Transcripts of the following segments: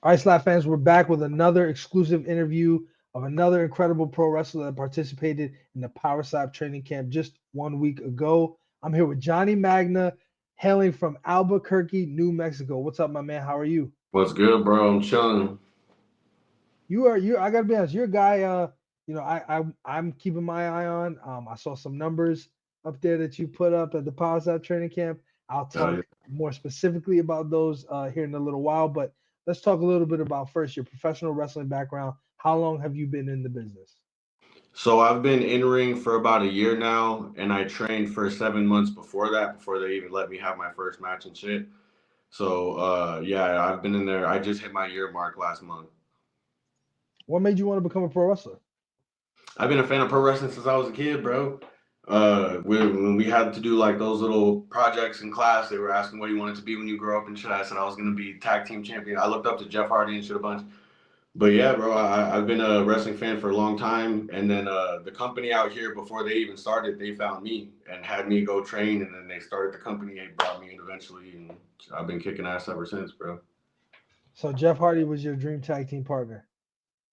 All right, Slap fans, we're back with another exclusive interview of another incredible pro wrestler that participated in the Power Slap training camp just 1 week ago. I'm here with Johnny Magna, hailing from Albuquerque, New Mexico. What's up, my man? How are you? What's good, bro? I'm chilling. You. I gotta be honest. You're a guy. I'm keeping my eye on. I saw some numbers up there that you put up at the Power Slap training camp. I'll Yeah. talk more specifically about those here in a little while, but let's talk a little bit about first your professional wrestling background. How long have you been in the business? So I've been in ring for about a year now, and I trained for 7 months before that, before they even let me have my first match and shit. So yeah, I've been in there. I just hit my year mark last month. What made you want to become a pro wrestler? I've been a fan of pro wrestling since I was a kid, bro. When we had to do like those little projects in class, they were asking what you wanted to be when you grow up and shit. I said I was gonna be tag team champion. I looked up to Jeff Hardy and shit a bunch. But yeah, bro, I've been a wrestling fan for a long time, and then the company out here before they even started, they found me and had me go train, and then they started the company. They brought me in eventually, and I've been kicking ass ever since, bro. So Jeff Hardy was your dream tag team partner,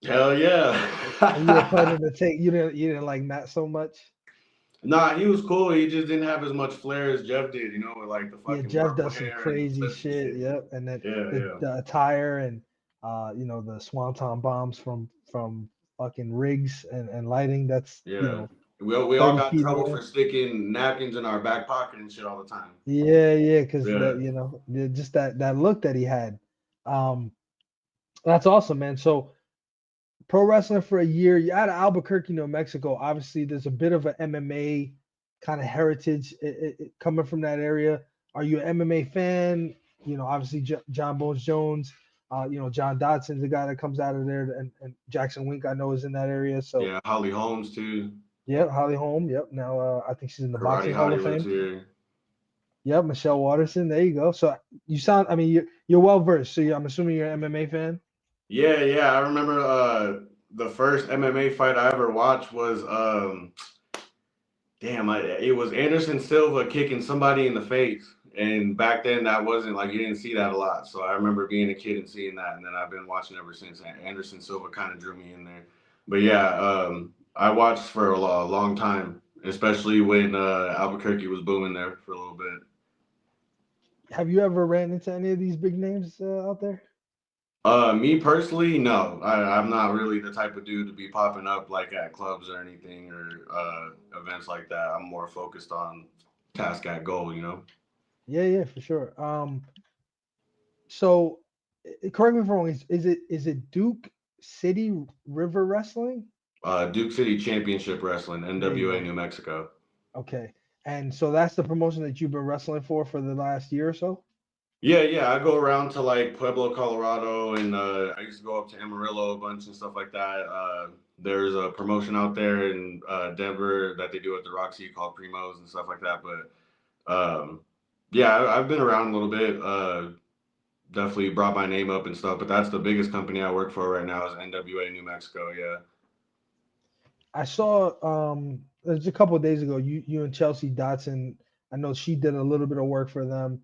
Hell and you were yeah. planning to take. You didn't like Matt so much. Nah, he was cool. He just didn't have as much flair as Jeff did, with like the Yeah, fucking Jeff purple does some hair and the crazy flips and shit. shit. Yep, and then Yeah, the, yeah, the attire and the swanton bombs from fucking rigs and lighting. That's yeah. We all 30 got in feet trouble away. for sticking napkins in our back pocket and shit all the time. Yeah, because Yeah. just that look that he had. Um, that's awesome, man. So pro wrestling for a year. You're out of Albuquerque, New Mexico. Obviously, there's a bit of an MMA kind of heritage coming from that area. Are you an MMA fan? Obviously John Bones Jones. John Dodson's the guy that comes out of there, and Jackson Wink I know is in that area. So Yeah, Holly Holmes too. yeah, Holly Holm. Yep. Now I think she's in the Karate Boxing Hall Hottie of lives Fame. here. Yep, Michelle Watterson. There you go. So you sound. I mean, you're well versed. So I'm assuming you're an MMA fan. Yeah, yeah. I remember the first MMA fight I ever watched was it was Anderson Silva kicking somebody in the face. And back then that wasn't like you didn't see that a lot. So I remember being a kid and seeing that, and then I've been watching ever since. Anderson Silva kind of drew me in there. But yeah, I watched for a long time, especially when Albuquerque was booming there for a little bit. Have you ever ran into any of these big names out there? Me personally, no. I'm not really the type of dude to be popping up like at clubs or anything or events like that. I'm more focused on task at goal. Yeah, for sure. So correct me if I'm wrong. Is it Duke City River Wrestling? Duke City Championship Wrestling, There you NWA go. New Mexico. Okay, and so that's the promotion that you've been wrestling for the last year or so. Yeah, yeah. I go around to like Pueblo, Colorado, and I used to go up to Amarillo a bunch and stuff like that. There's a promotion out there in Denver that they do at the Roxy called Primos and stuff like that. But yeah, I've been around a little bit. Definitely brought my name up and stuff. But that's the biggest company I work for right now is NWA New Mexico. Yeah. I saw it was a couple of days ago. You and Chelsea Dotson. I know she did a little bit of work for them.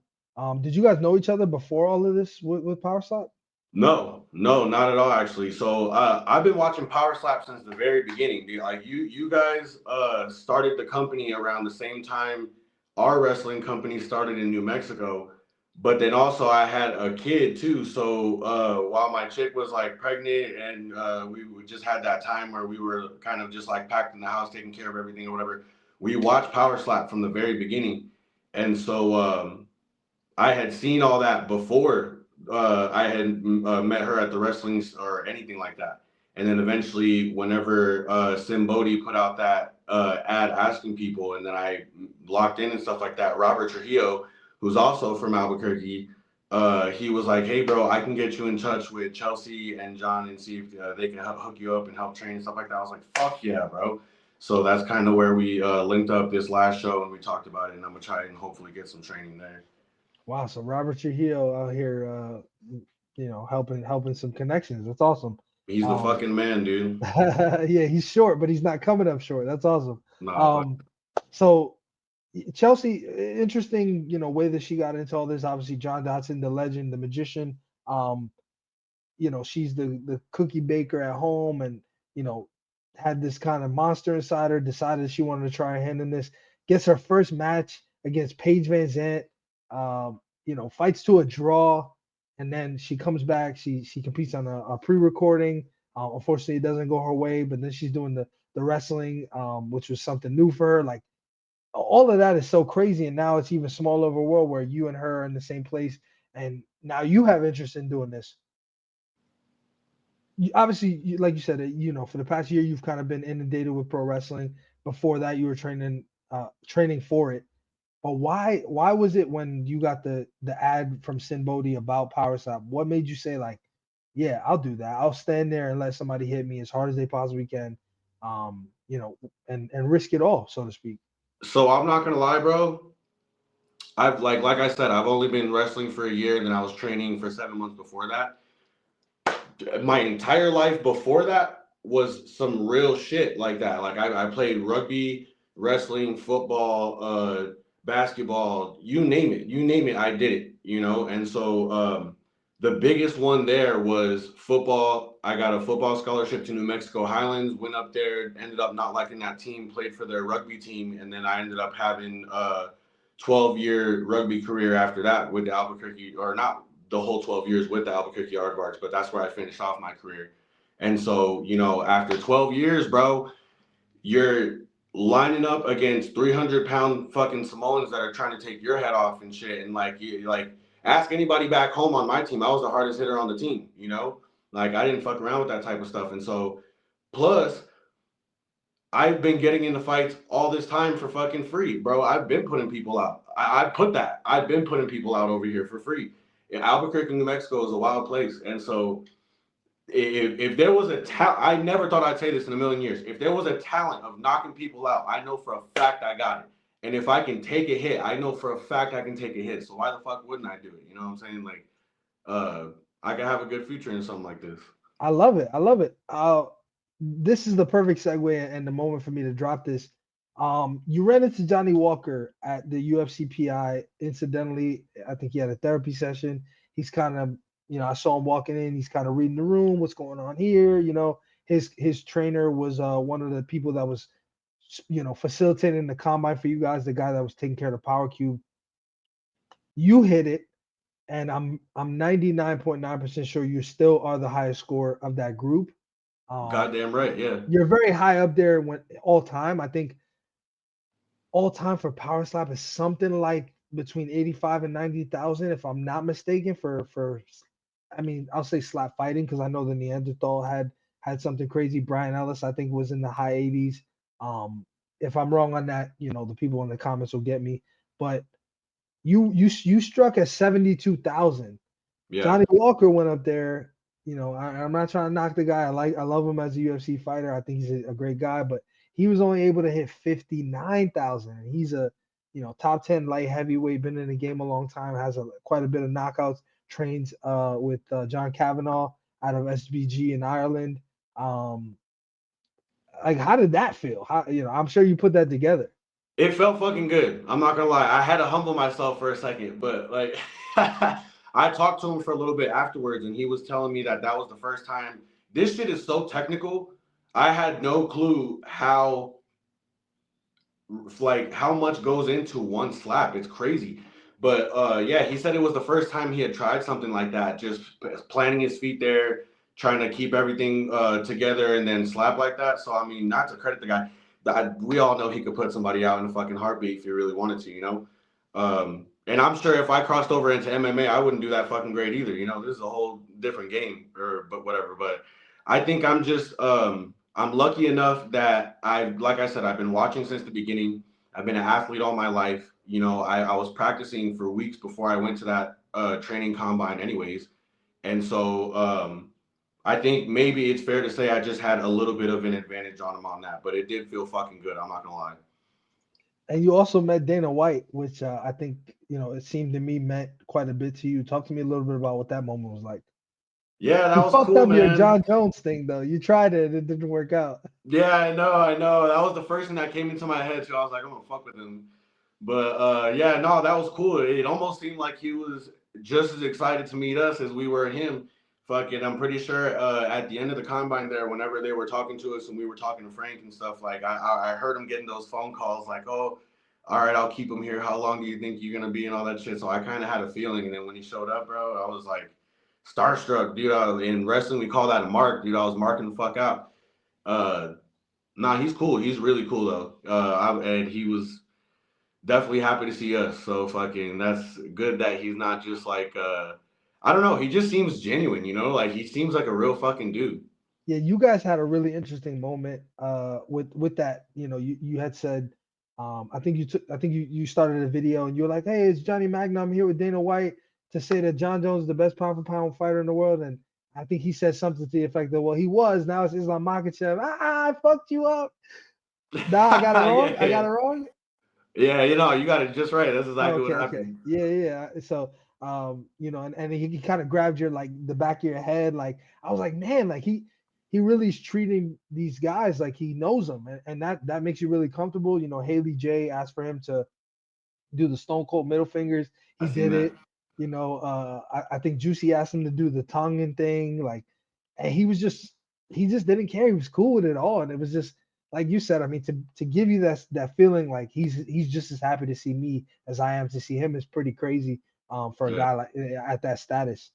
Did you guys know each other before all of this with Power Slap? No, no, not at all. Actually, so I've been watching Power Slap since the very beginning. Dude. Like you guys started the company around the same time our wrestling company started in New Mexico. But then also I had a kid too. So while my chick was like pregnant and we just had that time where we were kind of just like packed in the house, taking care of everything or whatever. We watched Power Slap from the very beginning, and so I had seen all that before I had met her at the wrestling or anything like that. And then eventually, whenever Sim Bodie put out that ad asking people, and then I locked in and stuff like that, Robert Trujillo, who's also from Albuquerque, he was like, "Hey, bro, I can get you in touch with Chelsea and John and see if they can help hook you up and help train and stuff like that." I was like, "Fuck yeah, bro!" So that's kind of where we linked up this last show and we talked about it. And I'm gonna try and hopefully get some training there. Wow, so Robert Trujillo out here, helping some connections. That's awesome. He's the Um, fucking man, dude. yeah, he's short, but he's not coming up short. That's awesome. Nah, fuck. Um, so Chelsea, interesting, way that she got into all this. Obviously, John Dotson, the legend, the magician. Um, she's the cookie baker at home, and had this kind of monster inside her, decided she wanted to try her hand in this, gets her first match against Paige Van Zant, fights to a draw, and then she comes back. She competes on a pre-recording. Unfortunately, it doesn't go her way, but then she's doing the wrestling, which was something new for her. Like all of that is so crazy, and now it's even smaller of a world where you and her are in the same place, and now you have interest in doing this. Obviously, like you said, for the past year, you've kind of been inundated with pro wrestling. Before that, you were training for it. But why was it when you got the ad from Sin Bodhi about Power Slap? What made you say like, yeah, I'll do that. I'll stand there and let somebody hit me as hard as they possibly can, and risk it all, so to speak. So I'm not gonna lie, bro. I've like I said, I've only been wrestling for a year, and then I was training for 7 months before that. My entire life before that was some real shit like that. Like I played rugby, wrestling, football, basketball, you name it, I did it, And so the biggest one there was football. I got a football scholarship to New Mexico Highlands, went up there, ended up not liking that team, played for their rugby team, and then I ended up having a 12-year rugby career after that with the Albuquerque, or not the whole 12 years with the Albuquerque Aardvarks, but that's where I finished off my career. And so, after 12 years, bro, you're lining up against 300-pound fucking Samoans that are trying to take your head off and shit. And ask anybody back home on my team. I was the hardest hitter on the team, Like, I didn't fuck around with that type of stuff. And so, plus, I've been getting into fights all this time for fucking free, bro. I've been putting people out. I've been putting people out over here for free. Albuquerque, New Mexico is a wild place. And so if there was a talent, I never thought I'd say this in a million years. If there was a talent of knocking people out, I know for a fact I got it. And if I can take a hit, I know for a fact I can take a hit. So why the fuck wouldn't I do it? You know what I'm saying? Like, I can have a good future in something like this. I love it. I love it. This is the perfect segue and the moment for me to drop this. You ran into Johnny Walker at the UFC PI. Incidentally, I think he had a therapy session. He's kind of, I saw him walking in. He's kind of reading the room. What's going on here? His trainer was one of the people that was, facilitating the combine for you guys. The guy that was taking care of the power cube. You hit it, and I'm 99.9% sure you still are the highest score of that group. Goddamn right, yeah. You're very high up there when all time. I think all time for Power Slap is something like between 85 and 90,000, if I'm not mistaken. I'll say slap fighting because I know the Neanderthal had something crazy. Brian Ellis, I think, was in the high 80s. If I'm wrong on that, the people in the comments will get me. But you struck at 72,000. Yeah. Johnny Walker went up there. I'm not trying to knock the guy. I love him as a UFC fighter. I think he's a great guy, but he was only able to hit 59,000. And he's a, top 10 light heavyweight, been in the game a long time, has quite a bit of knockouts, trains with John Kavanagh out of SBG in Ireland. How did that feel? I'm sure you put that together. It felt fucking good. I'm not gonna lie. I had to humble myself for a second, but I talked to him for a little bit afterwards, and he was telling me that was the first time. This shit is so technical. I had no clue how much goes into one slap. It's crazy. But yeah, he said it was the first time he had tried something like that, just planting his feet there, trying to keep everything together, and then slap like that. So I mean, not to credit the guy. We all know he could put somebody out in a fucking heartbeat if he really wanted to, And I'm sure if I crossed over into MMA, I wouldn't do that fucking great either. This is a whole different game, but whatever. But I think I'm just, I'm lucky enough that like I said, I've been watching since the beginning. I've been an athlete all my life. I was practicing for weeks before I went to that training combine anyways. And so, I think maybe it's fair to say I just had a little bit of an advantage on him on that, but it did feel fucking good. I'm not gonna lie. And you also met Dana White, which I think, it seemed to me meant quite a bit to you. Talk to me a little bit about what that moment was like. Yeah, that you was fucked cool, up man. your John Jones thing, though. You tried it. It didn't work out. Yeah, I know. That was the first thing that came into my head, too. I was like, I'm gonna fuck with him. But yeah, no, that was cool. It almost seemed like he was just as excited to meet us as we were him. fucking, I'm pretty sure at the end of the combine there, whenever they were talking to us and we were talking to Frank and stuff, like I heard him getting those phone calls like, oh, all right, I'll keep him here. How long do you think you're gonna be and all that shit? So I kind of had a feeling, and then when he showed up, bro, I was like starstruck, dude. In wrestling, we call that a mark, dude. I was marking the fuck out. Uh, nah, he's cool. He's really cool though. And he was definitely happy to see us. So fucking, that's good that he's not just like I don't know. He just seems genuine, you know. Like he seems like a real fucking dude. Yeah, you guys had a really interesting moment with that. You know, you had said I think you started a video and you were like, "Hey, it's Johnny Magna. I'm here with Dana White to say that John Jones is the best pound for pound fighter in the world." And I think he said something to the effect of, "Well, he was. Now it's Islam Makhachev. I fucked you up. Nah, I got it wrong. I got Yeah, it wrong." yeah. You know, you got it just right. That's exactly what Okay, okay. happened. Yeah, yeah. So, you know, and he kind of grabbed your like the back of your head. Like I was like, man, like he really is treating these guys like he knows them, and that makes you really comfortable. You know, Haley J asked for him to do the Stone Cold middle fingers. I He seen did that. it. You know, I think Juicy asked him to do the tongue and thing, like, and he just didn't care. He was cool with it all, and it was just like you said. I mean, to give you that feeling like he's just as happy to see me as I am to see him is pretty crazy. For a Yeah. guy like at that status.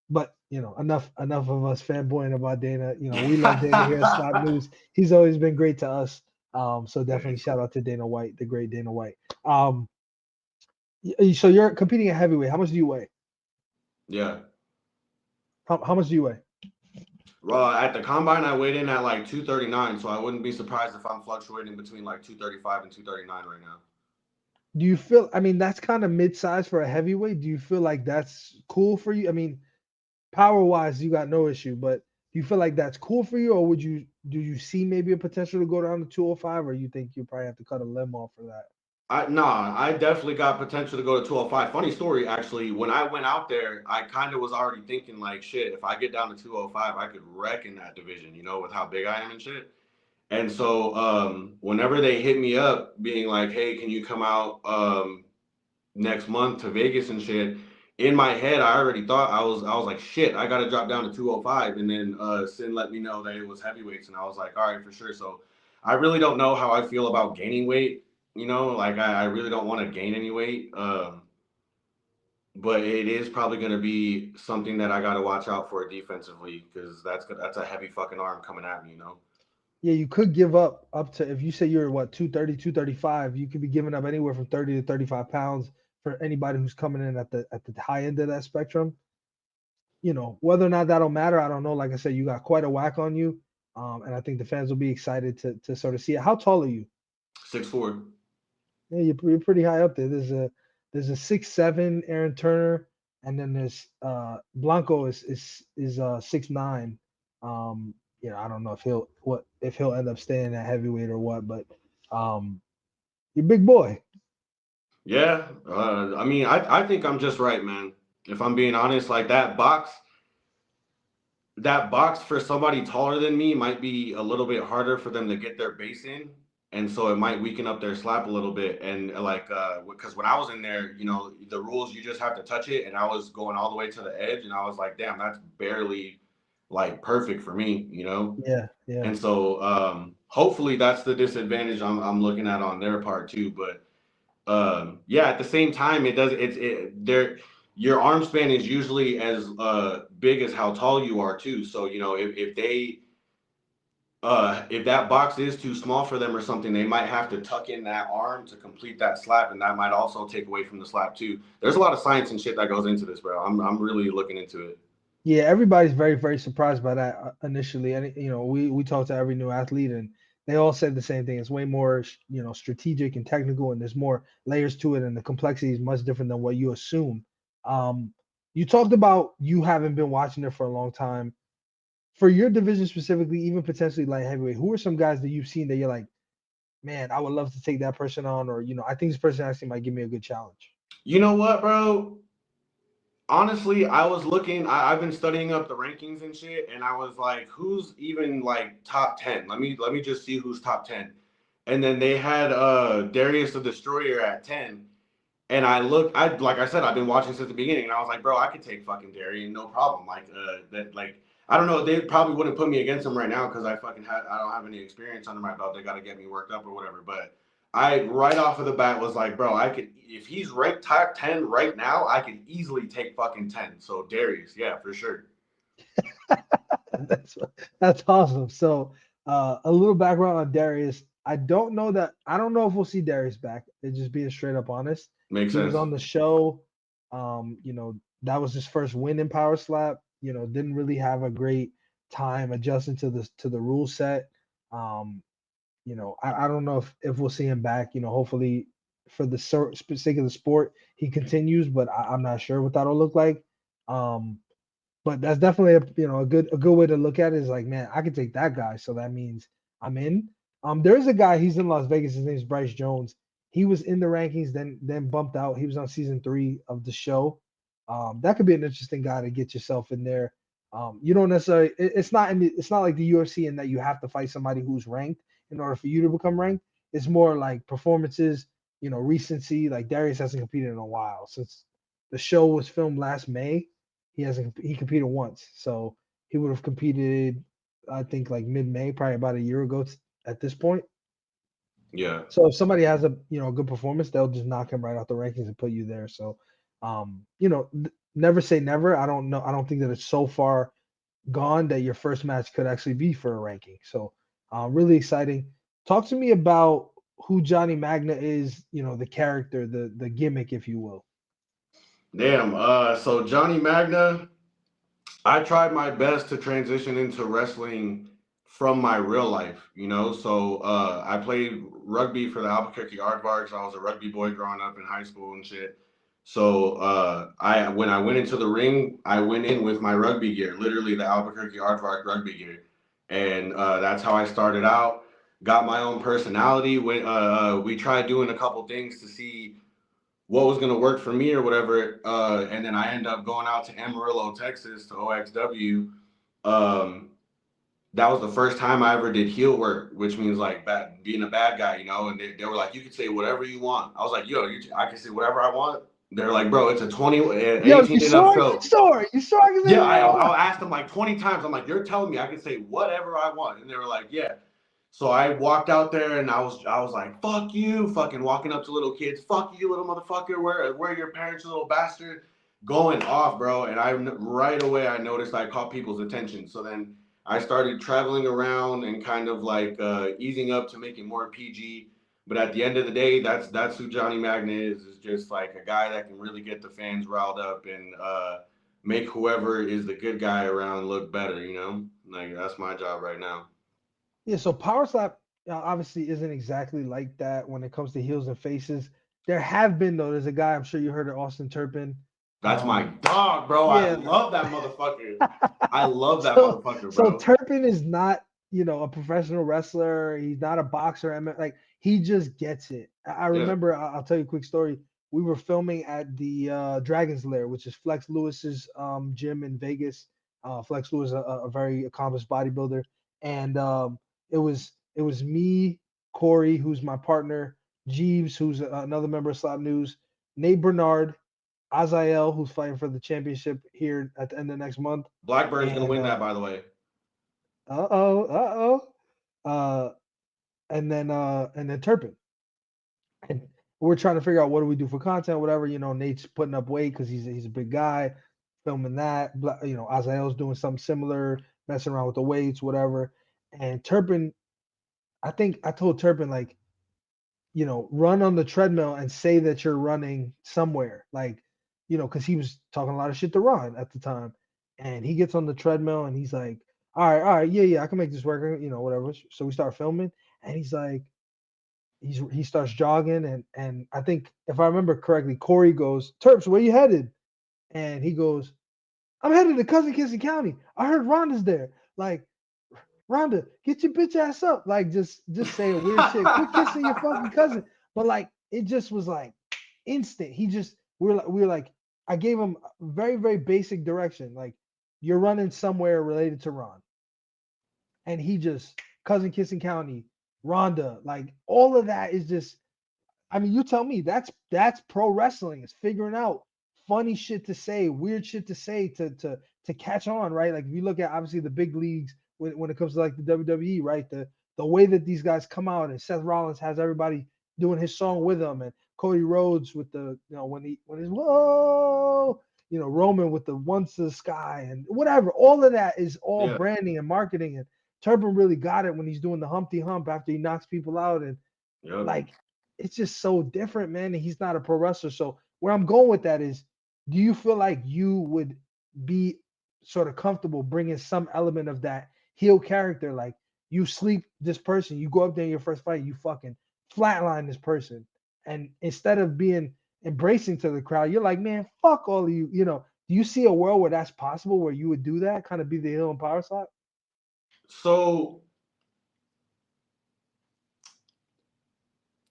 But you know, enough of us fanboying about Dana. You know, we love Dana here at Slap News. He's always been great to us. So Yeah, definitely he's shout cool. out to Dana White, the great Dana White. Um, so you're competing at heavyweight. How much do you weigh? Yeah. How much do you weigh? Well, at the combine, I weighed in at like 239, so I wouldn't be surprised if I'm fluctuating between like 235 and 239 right now. Do you feel? I mean, that's kind of mid-size for a heavyweight. Do you feel like that's cool for you? I mean, power-wise, you got no issue, but do you feel like that's cool for you, or do you see maybe a potential to go down to 205, or you think you probably have to cut a limb off for that? I definitely got potential to go to 205. Funny story, actually. When I went out there, I kind of was already thinking like, shit, if I get down to 205, I could wreck in that division, you know, with how big I am and shit. And so, whenever they hit me up, being like, "Hey, can you come out next month to Vegas and shit?" In my head, I already thought I was like, "Shit, I got to drop down to 205." And then Sin let me know that it was heavyweights, and I was like, "All right, for sure." So, I really don't know how I feel about gaining weight. You know, like I really don't want to gain any weight. But it is probably going to be something that I got to watch out for defensively because that's a heavy fucking arm coming at me. You know. Yeah, you could give up to if you say you're what 230, 235, you could be giving up anywhere from 30 to 35 pounds for anybody who's coming in at the high end of that spectrum. You know, whether or not that'll matter, I don't know. Like I said, you got quite a whack on you. And I think the fans will be excited to sort of see it. How tall are you? 6'4". Yeah, you're pretty high up there. There's a 6'7" Aaron Turner, and then there's Blanco is 6'9". You know, I don't know if he'll end up staying at heavyweight or what, but um, you're a big boy. Yeah, I mean, I think I'm just right, man. If I'm being honest, like that box for somebody taller than me might be a little bit harder for them to get their base in, and so it might weaken up their slap a little bit. And like, because when I was in there, you know, the rules you just have to touch it, and I was going all the way to the edge, and I was like, damn, that's barely like perfect for me, you know. Yeah, yeah, And so, hopefully, that's the disadvantage I'm looking at on their part too, but yeah, at the same time it does it there your arm span is usually as big as how tall you are too, so you know if they if that box is too small for them or something, they might have to tuck in that arm to complete that slap, and that might also take away from the slap too. There's a lot of science and shit that goes into this, bro. I'm really looking into it. yeah. Everybody's very surprised by that initially, and you know, we talk to every new athlete, and they all said the same thing. It's way more, you know, strategic and technical, and there's more layers to it, and the complexity is much different than what you assume. Um, you talked about you haven't been watching it for a long time. For your division specifically, even potentially light heavyweight, who are some guys that you've seen that you're like, man, I would love to take that person on, or you know, I think this person actually might give me a good challenge. You know what, bro? Honestly, I was looking. I've been studying up the rankings and shit, and I was like, who's even like top 10? Let me just see who's top 10. And then they had Darius the Destroyer at 10, And like I said, I've been watching since the beginning, and I was like, bro, I could take fucking Darian, no problem. I don't know, they probably wouldn't put me against him right now because I don't have any experience under my belt. They got to get me worked up or whatever. But I right off of the bat was like, bro, I could if he's ranked top 10 right now, I could easily take fucking 10. So Darius, yeah, for sure. That's that's awesome. So a little background on Darius. I don't know if we'll see Darius back. It's just being straight up honest. Makes He was sense. on the show. That was his first win in Power Slap. Didn't really have a great time adjusting to the rule set. Um, I don't know if we'll see him back. Hopefully for the sake of the sport, he continues, but I'm not sure what that'll look like. Um, but that's definitely a good way to look at it is like, man, I could take that guy. So that means I'm in. There's a guy, he's in Las Vegas, his name's Bryce Jones. He was in the rankings, then bumped out. He was on season 3 of the show. That could be an interesting guy to get yourself in there. You don't necessarily it's not like the UFC in that you have to fight somebody who's ranked in order for you to become ranked. It's more like performances, recency. Like Darius hasn't competed in a while since the show was filmed last May. He competed once, so he would have competed, I think, like mid-May, probably about a year ago at this point. Yeah. So if somebody has a good performance, they'll just knock him right out the rankings and put you there. So never say never. I don't know. I don't think that it's so far gone that your first match could actually be for a ranking. So really exciting. Talk to me about who Johnny Magna is, the character, the gimmick, if you will. Damn. So Johnny Magna, I tried my best to transition into wrestling from my real life, So I played rugby for the Albuquerque Aardvarks. I was a rugby boy growing up in high school and shit. So I when I went into the ring, I went in with my rugby gear, literally the Albuquerque Aardvark rugby gear, and that's how I started out. Got my own personality. We tried doing a couple things to see what was going to work for me or whatever. And then I end up going out to Amarillo, Texas to OXW. Um, that was the first time I ever did heel work, which means like being a bad guy, And they were like, you can say whatever you want. I was like, yo, I can say whatever I want. They're like, bro, it's a 18 and up show. You sure I can say Yeah, whatever I I'll want? ask them like 20 times. I'm like, you're telling me I can say whatever I want. And they were like, yeah. So I walked out there and I was like, fuck you, fucking walking up to little kids, fuck you, little motherfucker, where are your parents, you little bastard, going off, bro. And right away I noticed I caught people's attention. So then I started traveling around and kind of like easing up to make it more PG. But at the end of the day, that's who Johnny Magna is just like a guy that can really get the fans riled up and make whoever is the good guy around look better. Like that's my job right now. Yeah, so Power Slap obviously isn't exactly like that when it comes to heels and faces. There have been though. There's a guy I'm sure you heard of, Austin Turpin. That's my dog, bro. I Yeah. love that motherfucker. I love that so motherfucker, so bro. Turpin is not a professional wrestler. He's not a boxer. Like he just gets it. I Yeah. remember. I'll tell you a quick story. We were filming at the Dragon's Lair, which is Flex Lewis's gym in Vegas. Flex Lewis, a very accomplished bodybuilder, and it was me, Corey, who's my partner, Jeeves, who's another member of Slap News, Nate Bernard, Azael, who's fighting for the championship here at the end of next month, Blackbird's gonna and win that, by the way. uh, and then Turpin. And we're trying to figure out what do we do for content, whatever. Nate's putting up weight because he's a big guy, filming that. Azael's doing something similar, messing around with the weights, whatever. And Turpin, I think I told Turpin like, run on the treadmill and say that you're running somewhere, like, because he was talking a lot of shit to Ron at the time, and he gets on the treadmill and he's like, all right, yeah, I can make this work, whatever. So we start filming, and he's like, he starts jogging, and I think if I remember correctly, Corey goes, Terps, where you headed? And he goes, I'm headed to Cousin Kissing County. I heard Rhonda's there. Like, Rhonda, get your bitch ass up. Like, just saying weird shit. Quit kissing your fucking cousin. But like, it just was like instant. We were like, I gave him very, very basic direction. Like, you're running somewhere related to Ron. And he just Cousin Kissing County, Rhonda, like all of that is just I mean, you tell me. That's pro wrestling. It's figuring out funny shit to say, weird shit to say to catch on, right? Like if you look at obviously the big leagues when it comes to like the WWE, right? The way that these guys come out and Seth Rollins has everybody doing his song with him, and Cody Rhodes with the when he's whoa, Roman with the once to the sky and whatever. All of that is all Yeah. branding and marketing. And Turpin really got it when he's doing the Humpty Hump after he knocks people out. And Yep. like it's just so different, man. And he's not a pro wrestler. So where I'm going with that is, do you feel like you would be sort of comfortable bringing some element of that heel character? Like you sleep this person, you go up there in your first fight, you fucking flatline this person, and instead of being embracing to the crowd, you're like, man, fuck all of you. Do you see a world where that's possible, where you would do that, kind of be the heel and power slap? So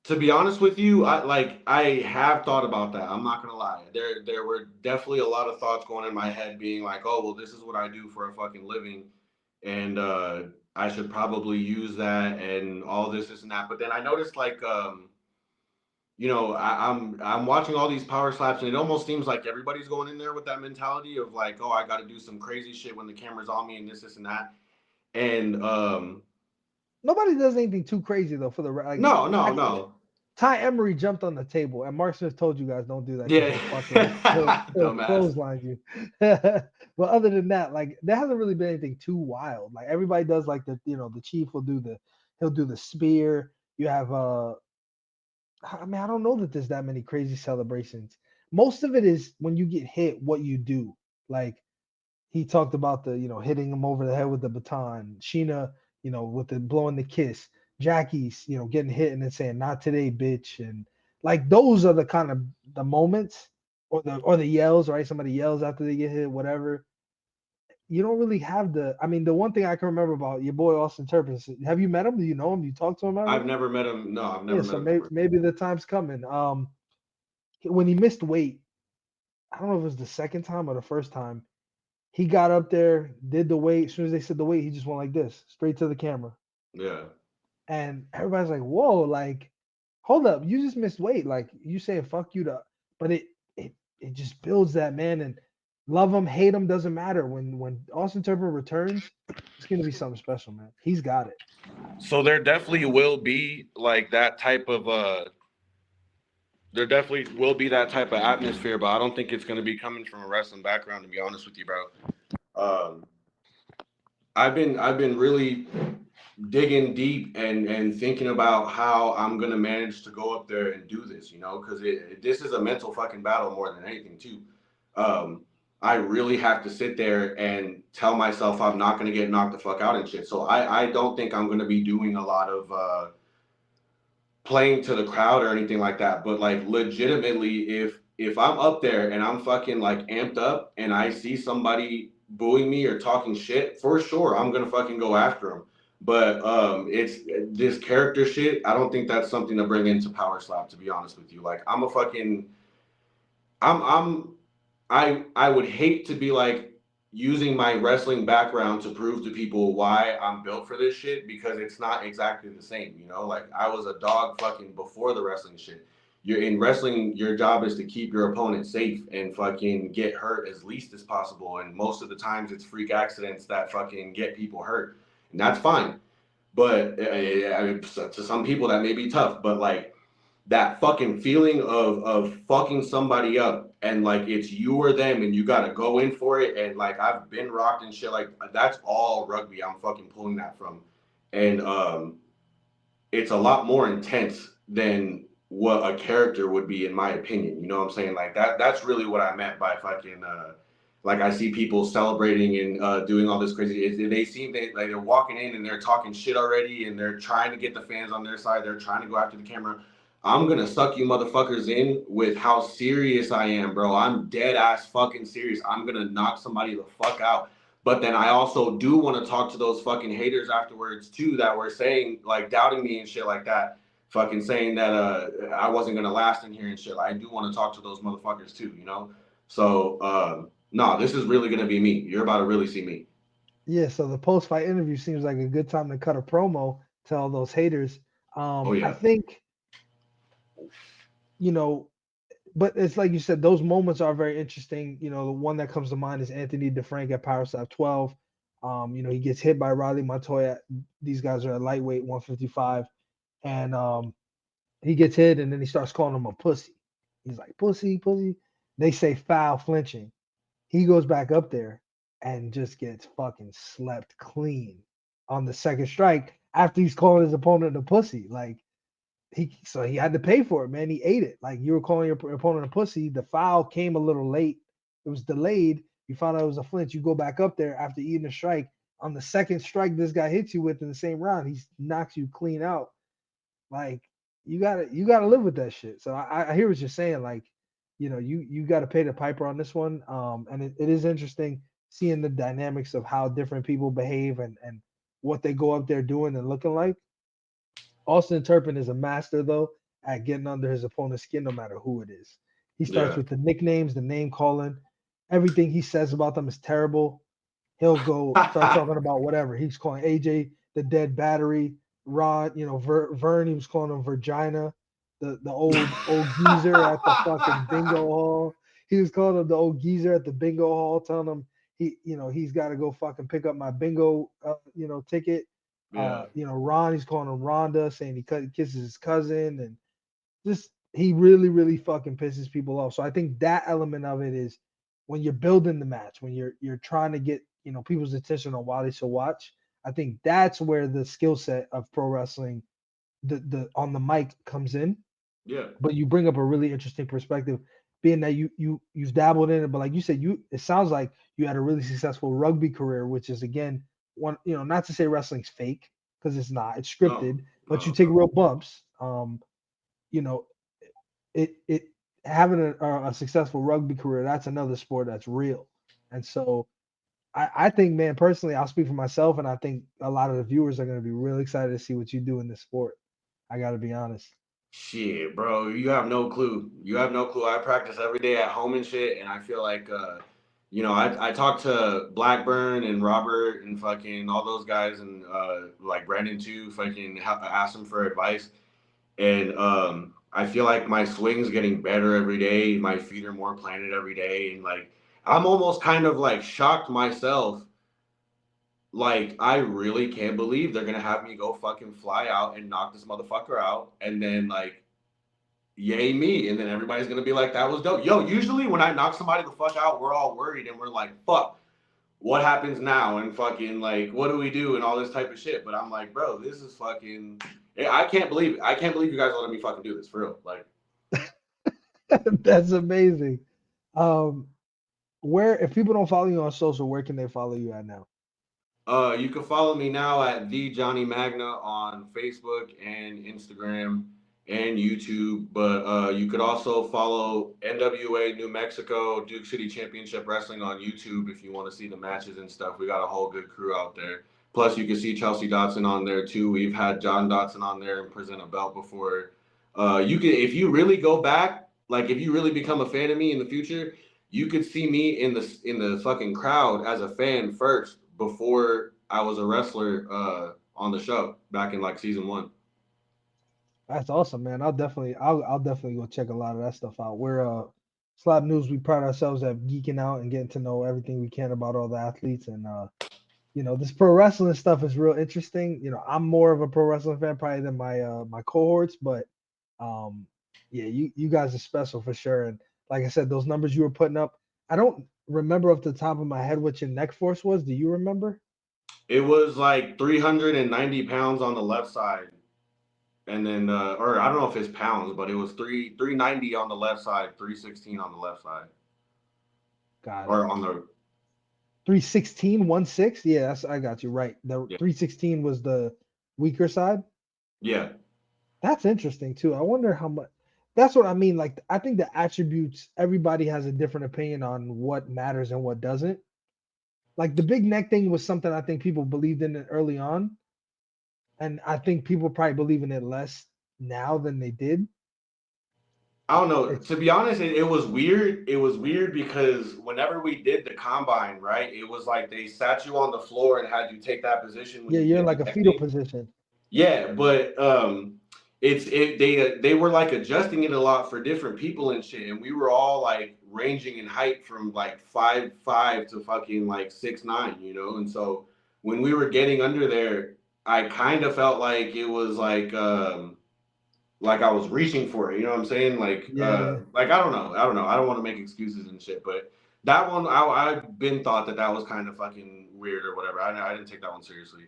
to be honest with you, I have thought about that. I'm not gonna lie. There were definitely a lot of thoughts going in my head, being like, oh well, this is what I do for a fucking living, and I should probably use that and all this and that. But then I noticed like I'm watching all these power slaps, and it almost seems like everybody's going in there with that mentality of like, oh, I got to do some crazy shit when the camera's on me and this and that. And Nobody does anything too crazy though for the like. no, no, I, no, Ty Emery jumped on the table, and Mark Smith told you guys don't do that because yeah, he'll dumbass. clothesline you. But other than that, like there hasn't really been anything too wild. Like everybody does, like the chief will do he'll do the spear. You have I mean I don't know that there's that many crazy celebrations. Most of it is when you get hit, what you do. Like he talked about the hitting him over the head with the baton. Sheena, with the blowing the kiss. Jackie's, getting hit and then saying "not today, bitch," and like those are the kind of the moments or the yells, right? Somebody yells after they get hit, whatever. You don't really have the. I mean, the one thing I can remember about your boy Austin Turpin. Have you met him? Do you know him? Do you talk to him ever? I've never met him. No, I've Yeah, never met so him. maybe the time's coming. When he missed weight, I don't know if it was the second time or the first time. He got up there, did the weight. As soon as they said the weight, he just went like this, straight to the camera. Yeah. And everybody's like, whoa, like, hold up, you just missed weight. Like you saying fuck you to but it just builds that, man. And love him, hate him, doesn't matter. When Austin Turpin returns, it's gonna be something special, man. He's got it. So there definitely will be like that type of there definitely will be that type of atmosphere, but I don't think it's going to be coming from a wrestling background. To be honest with you, bro, um, I've been really digging deep and thinking about how I'm gonna manage to go up there and do this, because this is a mental fucking battle more than anything too. Um, I really have to sit there and tell myself I'm not gonna get knocked the fuck out and shit. So I don't think I'm gonna be doing a lot of playing to the crowd or anything like that. But like legitimately, if I'm up there and I'm fucking like amped up and I see somebody booing me or talking shit, for sure I'm gonna fucking go after them. But it's this character shit. I don't think that's something to bring into Power Slap. To be honest with you, like I'm a fucking I'm I would hate to be like using my wrestling background to prove to people why I'm built for this shit because it's not exactly the same. Like I was a dog fucking before the wrestling shit. You're in wrestling, your job is to keep your opponent safe and fucking get hurt as least as possible. And most of the times it's freak accidents that fucking get people hurt. And that's fine. But I mean, to some people that may be tough, but like that fucking feeling of fucking somebody up and like it's you or them and you gotta go in for it and like I've been rocked and shit like that's all rugby I'm fucking pulling that from. And it's a lot more intense than what a character would be in my opinion. You know what I'm saying? Like that's really what I meant by fucking like I see people celebrating and doing all this crazy. They seem like they're walking in and they're talking shit already, and they're trying to get the fans on their side. They're trying to go after the camera. I'm gonna suck you motherfuckers in with how serious I am, bro. I'm dead ass fucking serious. I'm gonna knock somebody the fuck out. But then I also do want to talk to those fucking haters afterwards too that were saying like doubting me and shit like that. Fucking saying that I wasn't gonna last in here and shit. I do want to talk to those motherfuckers too. So no, this is really gonna be me. You're about to really see me. Yeah, so the post fight interview seems like a good time to cut a promo to all those haters. Oh I yeah. think you know, but it's like you said, those moments are very interesting. The one that comes to mind is Anthony DeFrank at Power Slap 12. He gets hit by Riley Montoya. These guys are at lightweight 155, and he gets hit, and then he starts calling him a pussy. He's like, pussy, pussy. They say foul, flinching. He goes back up there and just gets fucking slept clean on the second strike after he's calling his opponent a pussy. Like, he had to pay for it, man. He ate it. Like, you were calling your opponent a pussy. The foul came a little late. It was delayed. You found out it was a flinch. You go back up there after eating a strike. On the second strike this guy hits you with in the same round, he knocks you clean out. Like, you gotta live with that shit. So I hear what you're saying. Like, you gotta pay the piper on this one. And it is interesting seeing the dynamics of how different people behave and what they go up there doing and looking like. Austin Turpin is a master, though, at getting under his opponent's skin, no matter who it is. He starts Yeah. with the nicknames, the name calling. Everything he says about them is terrible. He'll go start talking about whatever. He's calling AJ the dead battery. Ron, Vern, he was calling him Virginia, the old geezer at the fucking bingo hall. He was calling him the old geezer at the bingo hall, telling him he's got to go fucking pick up my bingo, ticket. Yeah. Ron, he's calling him Rhonda, saying kisses his cousin, and just he really, really fucking pisses people off. So I think that element of it is when you're building the match, when you're trying to get people's attention on why they should watch. I think that's where the skill set of pro wrestling, the on the mic comes in. Yeah. But you bring up a really interesting perspective, being that you've dabbled in it, but like you said, it sounds like you had a really successful rugby career, which is again one, not to say wrestling's fake because it's not, it's No. scripted, but you No. take real bumps. You know, it having a successful rugby career, that's another sport that's real. And so I think, man, personally, I'll speak for myself, and I think a lot of the viewers are going to be really excited to see what you do in this sport. I got to be honest. Shit, bro, you have no clue. You have no clue. I practice every day at home and shit, and I feel like, I talked to Blackburn and Robert and fucking all those guys and like Brandon too. Fucking ask them for advice, and I feel like my swing's getting better every day. My feet are more planted every day, and like I'm almost kind of like shocked myself. Like I really can't believe they're gonna have me go fucking fly out and knock this motherfucker out, and then like yay me, and then everybody's gonna be like, that was dope. Yo, usually when I knock somebody the fuck out, we're all worried and we're like, fuck, what happens now? And fucking like, what do we do? And all this type of shit. But I'm like, bro, this is fucking. I can't believe it. I can't believe you guys let me fucking do this for real. Like, That's amazing. Um, where if people don't follow you on social, where can they follow you at now? you can follow me now at the Johnny Magna on Facebook and Instagram and YouTube. But you could also follow NWA New Mexico Duke City Championship Wrestling on YouTube if you want to see the matches and stuff. We got a whole good crew out there. Plus, you can see Chelsea Dotson on there too. We've had John Dotson on there and present a belt before. You can, if you really go back, like if you really become a fan of me in the future, you could see me in the fucking crowd as a fan first before I was a wrestler on the show back in like season 1. That's awesome, man. I'll definitely go check a lot of that stuff out. We're Slap News. We pride ourselves at geeking out and getting to know everything we can about all the athletes, and this pro wrestling stuff is real interesting. I'm more of a pro wrestling fan probably than my cohorts, but um, yeah, you guys are special for sure. And like I said, those numbers you were putting up, I don't remember off the top of my head what your neck force was. Do you remember? It was like 390 pounds on the left side, and then or I don't know if it's pounds, but it was 390 on the left side, 316 on the left side, Got it. or on the 316, 1/6? Yeah, I got you right. The yeah 316 was the weaker side. yeah. That's interesting too. I wonder how much. That's what I mean. Like, I think the attributes, everybody has a different opinion on what matters and what doesn't. Like, the big neck thing was something I think people believed in it early on, and I think people probably believe in it less now than they did. I don't know. It's To be honest, it was weird. It was weird because whenever we did the combine, right, it was like they sat you on the floor and had you take that position when Yeah, you you're in did like the a neck fetal thing. position. Yeah, but they were like adjusting it a lot for different people and shit, and we were all like ranging in height from like 5'5" to fucking like 6'9", you know. And so when we were getting under there, I kind of felt like it was like I was reaching for it, you know what I'm saying? Yeah. Like I don't know, I don't want to make excuses and shit, but that one I've been thought that was kind of fucking weird or whatever. I didn't take that one seriously.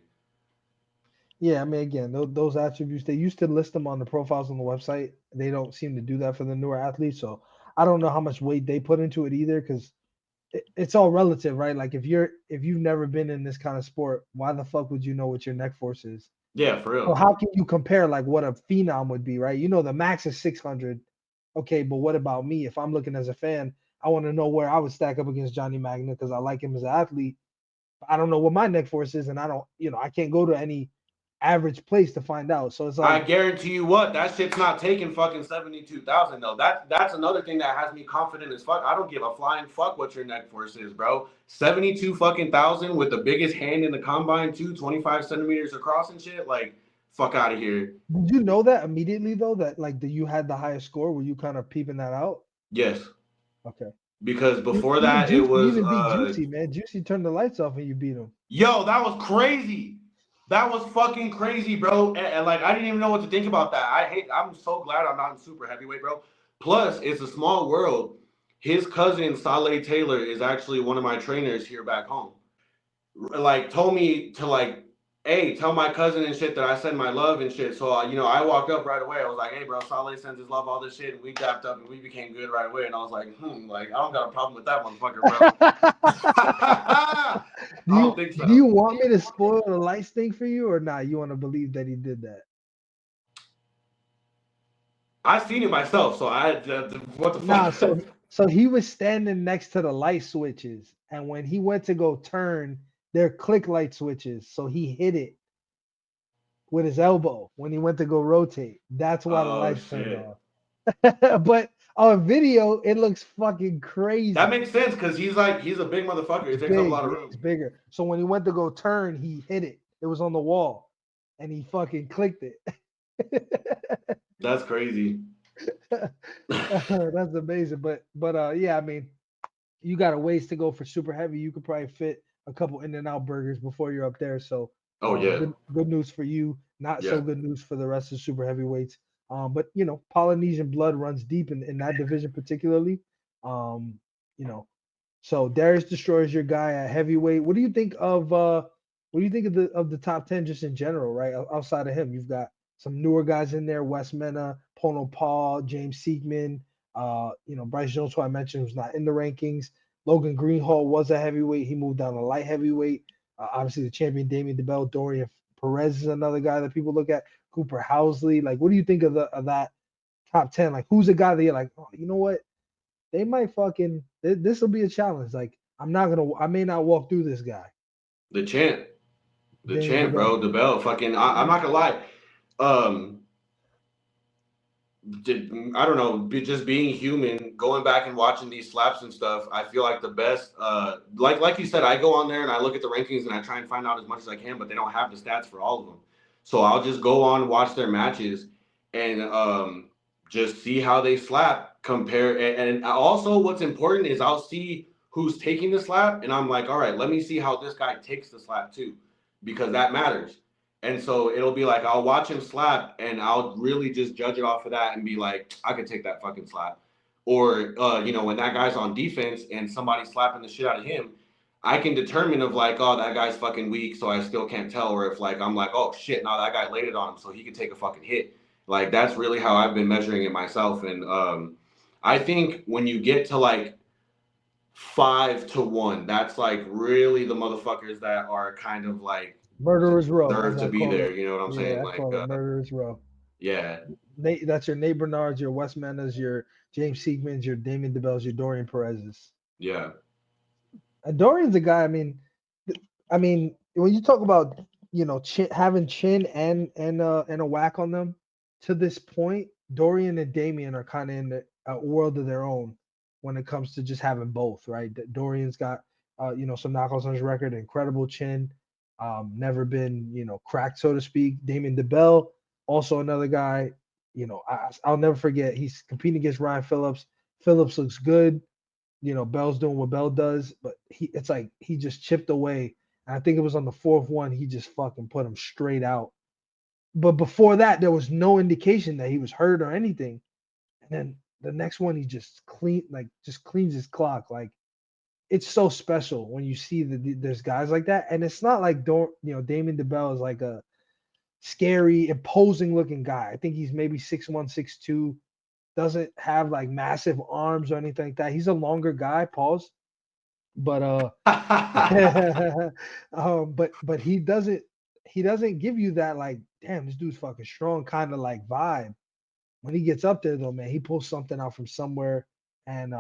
Yeah, I mean, again, those attributes, they used to list them on the profiles on the website. They don't seem to do that for the newer athletes. So I don't know how much weight they put into it either, because it's all relative, right? Like if you've never been in this kind of sport, why the fuck would you know what your neck force is? Yeah, for So real. how can you compare like what a phenom would be, right? You know, the max is 600. Okay, but what about me? If I'm looking as a fan, I want to know where I would stack up against Johnny Magna because I like him as an athlete. I don't know what my neck force is, and I don't, I can't go to any average place to find out. So it's I like, guarantee you what, that shit's not taking fucking 72,000 though. That's another thing that has me confident as fuck. I don't give a flying fuck what your neck force is, bro. 72 fucking thousand with the biggest hand in the combine too, 25 centimeters across and shit. Like, fuck out of here. did you know that immediately though that like that you had the highest score? Were you kind of peeping that out? Yes. Okay. Because before Even that it Juicy, you was even beat Juicy, man. Juicy turned the lights off and you beat him. yo, that was crazy. That was fucking crazy, bro. And like I didn't even know what to think about that. I'm so glad I'm not in super heavyweight, bro. Plus, it's a small world. His cousin Saleh Taylor is actually one of my trainers here back home. Like told me to like, hey, tell my cousin and shit that I send my love and shit. So I walked up right away. I was like, hey, bro, Saleh sends his love, all this shit, and we dapped up and we became good right away. And I was like, like I don't got a problem with that motherfucker, bro. I do don't you think do so. you want me to spoil the lights thing for you or not? You want to believe that he did that? I've seen it myself, so what the Nah, fuck? so he was standing next to the light switches, and when he went to go turn, they're click light switches. So he hit it with his elbow when he went to go rotate. That's why the Oh lights turned shit, off. But on video, it looks fucking that crazy. makes sense because he's a big motherfucker. He It's takes up a big, lot of yeah, room. it's bigger. So when he went to go turn, he hit it. It was on the wall, and he fucking clicked it. That's crazy. That's amazing. But yeah, I mean, you got a ways to go for super heavy. You could probably fit a couple In-N-Out burgers before you're up there. So Oh yeah, good news for you. Not so yeah. good news for the rest of super heavyweights. But Polynesian blood runs deep in that division particularly. Um, you know, so Darius Destroyer's your guy at heavyweight. What do you think of the top 10 just in general, right? Outside of him, you've got some newer guys in there, Wes Mena, Pono Paul, James Siegman, Bryce Jones, who I mentioned, who's not in the rankings. Logan Greenhall was a heavyweight. He moved down to light heavyweight. Obviously, the champion Damian DeBell, Dorian Perez is another guy that people look at. Cooper Housley. Like, what do you think of that top 10? Like, who's a guy that you're like, oh, you know what? They might fucking this will be a challenge. Like, I may not walk through this guy. The champ, Damian DeBell. bro, the belt. Fucking, I'm not gonna lie. Um, I don't know, just being human, going back and watching these slaps and stuff, I feel like the best, like you said, I go on there and I look at the rankings and I try and find out as much as I can, but they don't have the stats for all of them. So I'll just go on, watch their matches, and just see how they slap, compare. And also, what's important is I'll see who's taking the slap, and I'm like, all right, let me see how this guy takes the slap too, because that matters. And so it'll be like I'll watch him slap and I'll really just judge it off of that and be like, I could take that fucking slap. Or when that guy's on defense and somebody's slapping the shit out of him, I can determine of like, oh, that guy's fucking weak, so I still can't tell. Or if like I'm like, oh shit, no, that guy laid it on him, so he could take a fucking hit. Like that's really how I've been measuring it myself. And I think when you get to like 5-1, that's like really the motherfuckers that are kind of like Murderer's Row, as deserve to I be call there. it. You know what I'm saying? Yeah, I Like, call it Murderer's Row. yeah, That's your Nate Bernards, your Wes Menas, your James Siegmans, your Damian DeBells, your Dorian Perez's. yeah, And Dorian's a guy. I mean, when you talk about having chin and a whack on them, to this point, Dorian and Damian are kind of in a world of their own when it comes to just having both, right? Dorian's got some knockouts on his record, incredible chin, never been cracked, so to speak. Damian DeBell, also another guy, You know, I'll never forget. He's competing against Ryan Phillips. Phillips looks good. You know, Bell's doing what Bell does, but it's like he just chipped away. And I think it was on the fourth one, he just fucking put him straight out. But before that, there was no indication that he was hurt or anything. And then the next one, he just cleans his clock. Like it's so special when you see that there's guys like that. And it's not like Damien DeBell is like a scary, imposing looking guy. I think he's maybe 6'1", 6'2", doesn't have like massive arms or anything like that. He's a longer guy, pause. But but he doesn't give you that like, damn, this dude's fucking strong kind of like vibe. When he gets up there though, man, he pulls something out from somewhere, and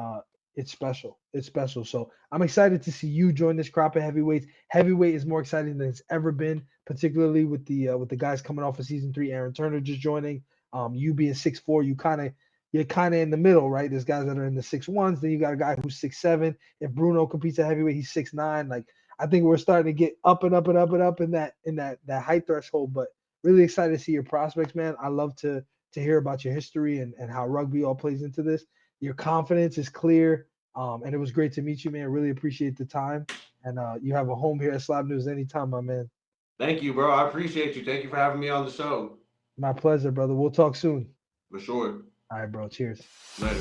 it's special. It's special. So I'm excited to see you join this crop of heavyweights. Heavyweight is more exciting than it's ever been, particularly with the guys coming off of season 3. Aaron Turner just joining. You being 6'4", you're kind of in the middle, right? There's guys that are in the 6'1s. Then you got a guy who's 6'7". If Bruno competes at heavyweight, he's 6'9". Like I think we're starting to get up and up and up and up in that height threshold. But really excited to see your prospects, man. I love to hear about your history and how rugby all plays into this. Your confidence is clear. And it was great to meet you, man. Really appreciate the time. And you have a home here at Slap News anytime, my man. Thank you, bro. I appreciate you. Thank you for having me on the show. My pleasure, brother. We'll talk soon. For sure. All right, bro. Cheers. Later.